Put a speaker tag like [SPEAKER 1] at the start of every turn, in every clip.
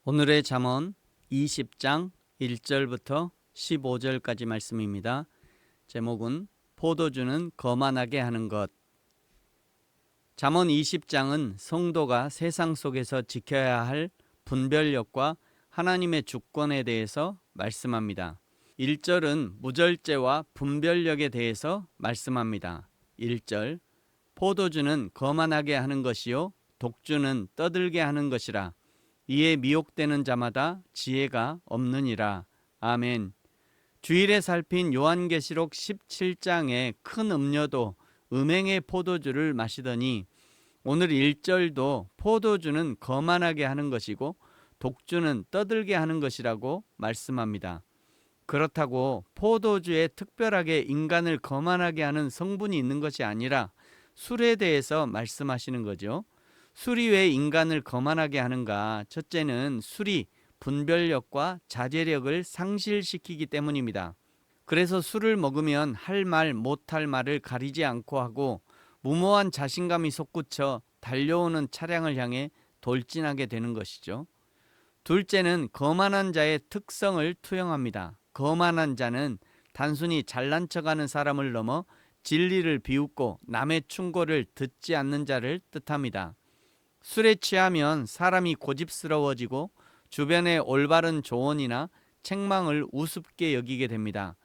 [SPEAKER 1] 오늘의 잠언 20장 1절부터 15절까지 말씀입니다. 제목은 포도주는 거만하게 하는 것. 잠언 20장은 성도가 세상 속에서 지켜야 할 분별력과 하나님의 주권에 대해서 말씀합니다. 1절은 무절제와 분별력에 대해서 말씀합니다. 1절, 포도주는 거만하게 하는 것이요 독주는 떠들게 하는 것이라. 이에 미혹되는 자마다 지혜가 없느니라. 아멘. 주일에 살핀 요한계시록 17장의 큰 음녀도 음행의 포도주를 마시더니 오늘 1절도 포도주는 거만하게 하는 것이고 독주는 떠들게 하는 것이라고 말씀합니다. 그렇다고 포도주에 특별하게 인간을 거만하게 하는 성분이 있는 것이 아니라 술에 대해서 말씀하시는 거죠. 술이 왜 인간을 거만하게 하는가? 첫째는 술이 분별력과 자제력을 상실시키기 때문입니다. 그래서 술을 먹으면 할 말 못할 말을 가리지 않고 하고 무모한 자신감이 솟구쳐 달려오는 차량을 향해 돌진하게 되는 것이죠. 둘째는 거만한 자의 특성을 투영합니다. 거만한 자는 단순히 잘난 척하는 사람을 넘어 진리를 비웃고 남의 충고를 듣지 않는 자를 뜻합니다. 술에 취하면 사람이 고집스러워지고 주변의 올바른 조언이나 책망을 우습게 여기게 됩니다.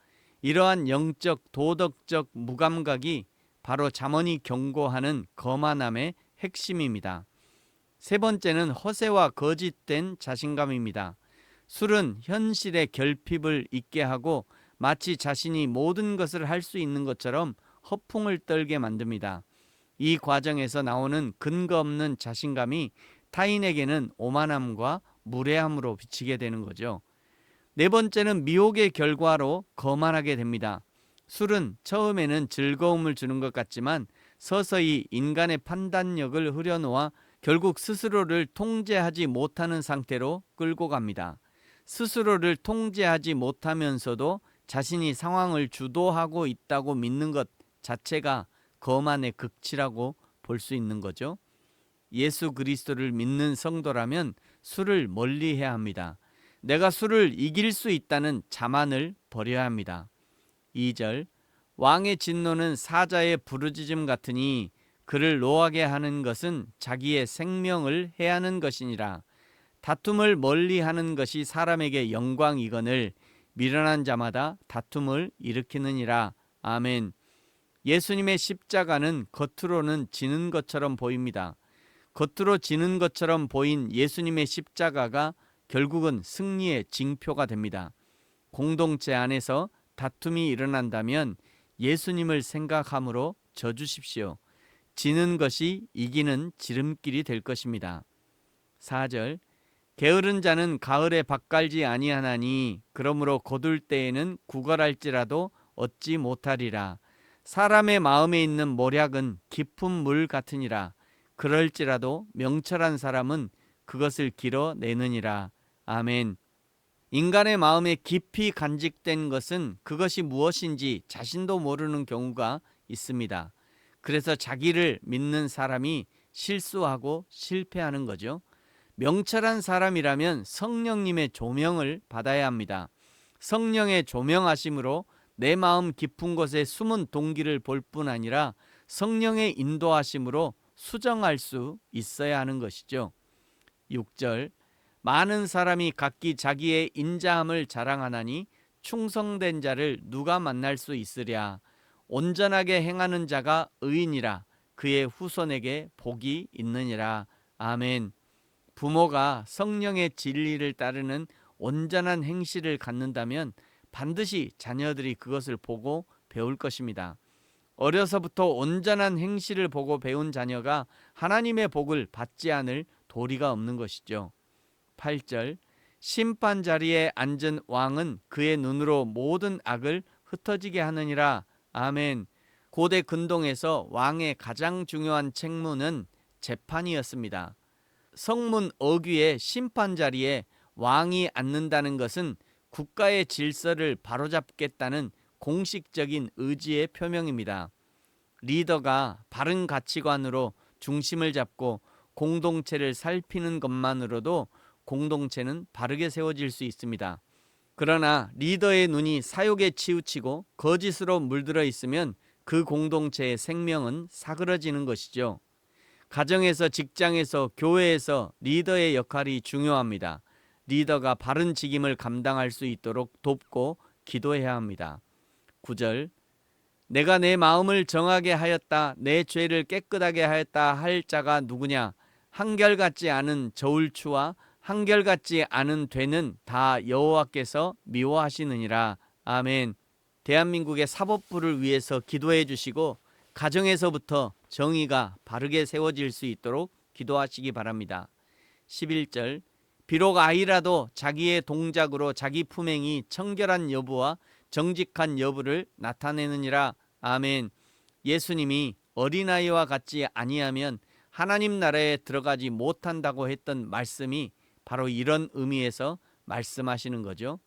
[SPEAKER 1] 이러한 영적, 도덕적 무감각이 바로 잠언이 경고하는 거만함의 핵심입니다. 세 번째는 허세와 거짓된 자신감입니다. 술은 현실의 결핍을 잊게 하고 마치 자신이 모든 것을 할 수 있는 것처럼 허풍을 떨게 만듭니다. 이 과정에서 나오는 근거 없는 자신감이 타인에게는 오만함과 무례함으로 비치게 되는 거죠. 네 번째는 미혹의 결과로 거만하게 됩니다. 술은 처음에는 즐거움을 주는 것 같지만 서서히 인간의 판단력을 흐려놓아 결국 스스로를 통제하지 못하는 상태로 끌고 갑니다. 스스로를 통제하지 못하면서도 자신이 상황을 주도하고 있다고 믿는 것 자체가 거만의 극치라고 볼 수 있는 거죠. 예수 그리스도를 믿는 성도라면 술을 멀리해야 합니다. 내가 술을 이길 수 있다는 자만을 버려야 합니다. 2절, 왕의 진노는 사자의 부르짖음 같으니 그를 노하게 하는 것은 자기의 생명을 해하는 것이니라. 다툼을 멀리하는 것이 사람에게 영광이거늘 미련한 자마다 다툼을 일으키느니라. 아멘. 예수님의 십자가는 겉으로는 지는 것처럼 보입니다. 겉으로 지는 것처럼 보인 예수님의 십자가가 결국은 승리의 징표가 됩니다. 공동체 안에서 다툼이 일어난다면 예수님을 생각함으로 져주십시오. 지는 것이 이기는 지름길이 될 것입니다. 4절, 게으른 자는 가을에 밭갈지 아니하나니 그러므로 거둘 때에는 구걸할지라도 얻지 못하리라. 사람의 마음에 있는 모략은 깊은 물 같으니라. 그럴지라도 명철한 사람은 그것을 길어내느니라. 아멘. 인간의 마음에 깊이 간직된 것은 그것이 무엇인지 자신도 모르는 경우가 있습니다. 그래서 자기를 믿는 사람이 실수하고 실패하는 거죠. 명철한 사람이라면 성령님의 조명을 받아야 합니다. 성령의 조명하심으로 내 마음 깊은 곳에 숨은 동기를 볼 뿐 아니라 성령의 인도하심으로 수정할 수 있어야 하는 것이죠. 6절, 많은 사람이 각기 자기의 인자함을 자랑하나니 충성된 자를 누가 만날 수 있으랴. 온전하게 행하는 자가 의인이라. 그의 후손에게 복이 있느니라. 아멘. 부모가 성령의 진리를 따르는 온전한 행실을 갖는다면 반드시 자녀들이 그것을 보고 배울 것입니다. 어려서부터 온전한 행실을 보고 배운 자녀가 하나님의 복을 받지 않을 도리가 없는 것이죠. 8절, 심판 자리에 앉은 왕은 그의 눈으로 모든 악을 흩어지게 하느니라. 아멘. 고대 근동에서 왕의 가장 중요한 책무는 재판이었습니다. 성문 어귀의 심판 자리에 왕이 앉는다는 것은 국가의 질서를 바로잡겠다는 공식적인 의지의 표명입니다. 리더가 바른 가치관으로 중심을 잡고 공동체를 살피는 것만으로도 공동체는 바르게 세워질 수 있습니다. 그러나 리더의 눈이 사욕에 치우치고 거짓으로 물들어 있으면 그 공동체의 생명은 사그러지는 것이죠. 가정에서, 직장에서, 교회에서 리더의 역할이 중요합니다. 리더가 바른 직임을 감당할 수 있도록 돕고 기도해야 합니다. 9절, 내가 내 마음을 정하게 하였다, 내 죄를 깨끗하게 하였다 할 자가 누구냐? 한결같지 않은 저울추와 한결같지 않은 되는 다 여호와께서 미워하시느니라. 아멘. 대한민국의 사법부를 위해서 기도해 주시고 가정에서부터 정의가 바르게 세워질 수 있도록 기도하시기 바랍니다. 11절, 비록 아이라도 자기의 동작으로 자기 품행이 청결한 여부와 정직한 여부를 나타내느니라. 아멘. 예수님이 어린아이와 같지 아니하면 하나님 나라에 들어가지 못한다고 했던 말씀이 바로 이런 의미에서 말씀하시는 거죠.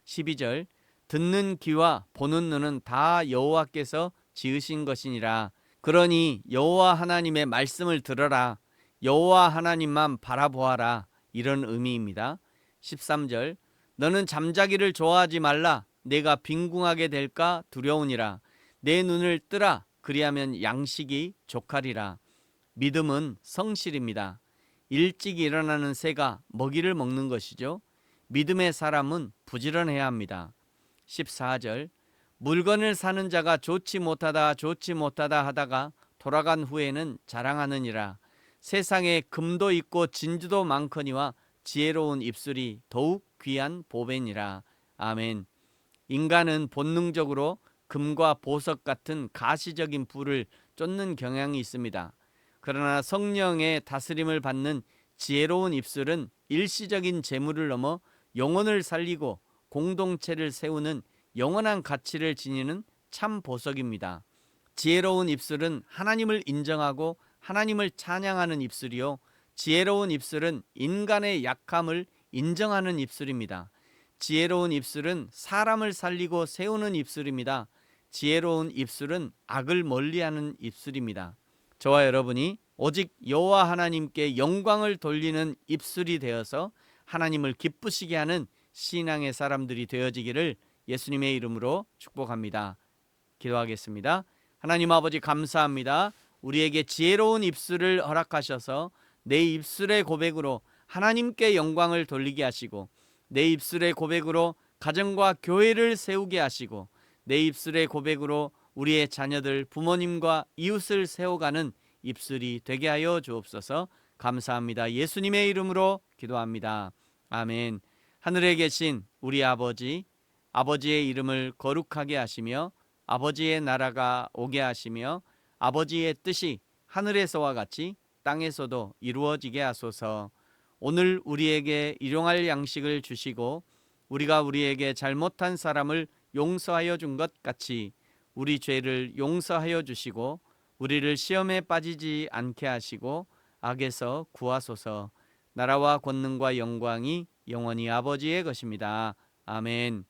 [SPEAKER 1] 12절, 듣는 귀와 보는 눈은 다 여호와께서 지으신 것이니라. 그러니 여호와 하나님의 말씀을 들어라. 여호와 하나님만 바라보아라. 이런 의미입니다. 13절, 너는 잠자기를 좋아하지 말라. 내가 빈궁하게 될까 두려우니라. 내 눈을 뜨라. 그리하면 양식이 족하리라. 믿음은 성실입니다. 일찍 일어나는 새가 먹이를 먹는 것이죠. 믿음의 사람은 부지런해야 합니다. 14절, 물건을 사는 자가 좋지 못하다 하다가 돌아간 후에는 자랑하느니라. 세상에 금도 있고 진주도 많거니와 지혜로운 입술이 더욱 귀한 보배니라. 아멘. 인간은 본능적으로 금과 보석 같은 가시적인 부를 쫓는 경향이 있습니다. 그러나 성령의 다스림을 받는 지혜로운 입술은 일시적인 재물을 넘어 영혼을 살리고 공동체를 세우는 영원한 가치를 지니는 참 보석입니다. 지혜로운 입술은 하나님을 인정하고 하나님을 찬양하는 입술이요, 지혜로운 입술은 인간의 약함을 인정하는 입술입니다. 지혜로운 입술은 사람을 살리고 세우는 입술입니다. 지혜로운 입술은 악을 멀리하는 입술입니다. 저와 여러분이 오직 여호와 하나님께 영광을 돌리는 입술이 되어서 하나님을 기쁘시게 하는 신앙의 사람들이 되어지기를 예수님의 이름으로 축복합니다. 기도하겠습니다. 하나님 아버지, 감사합니다. 우리에게 지혜로운 입술을 허락하셔서 내 입술의 고백으로 하나님께 영광을 돌리게 하시고, 내 입술의 고백으로 가정과 교회를 세우게 하시고, 내 입술의 고백으로 우리의 자녀들, 부모님과 이웃을 세워가는 입술이 되게 하여 주옵소서. 감사합니다. 예수님의 이름으로 기도합니다. 아멘. 하늘에 계신 우리 아버지, 아버지의 이름을 거룩하게 하시며 아버지의 나라가 오게 하시며 아버지의 뜻이 하늘에서와 같이 땅에서도 이루어지게 하소서. 오늘 우리에게 일용할 양식을 주시고 우리가 우리에게 잘못한 사람을 용서하여 준 것 같이 우리 죄를 용서하여 주시고 우리를 시험에 빠지지 않게 하시고 악에서 구하소서. 나라와 권능과 영광이 영원히 아버지의 것입니다. 아멘.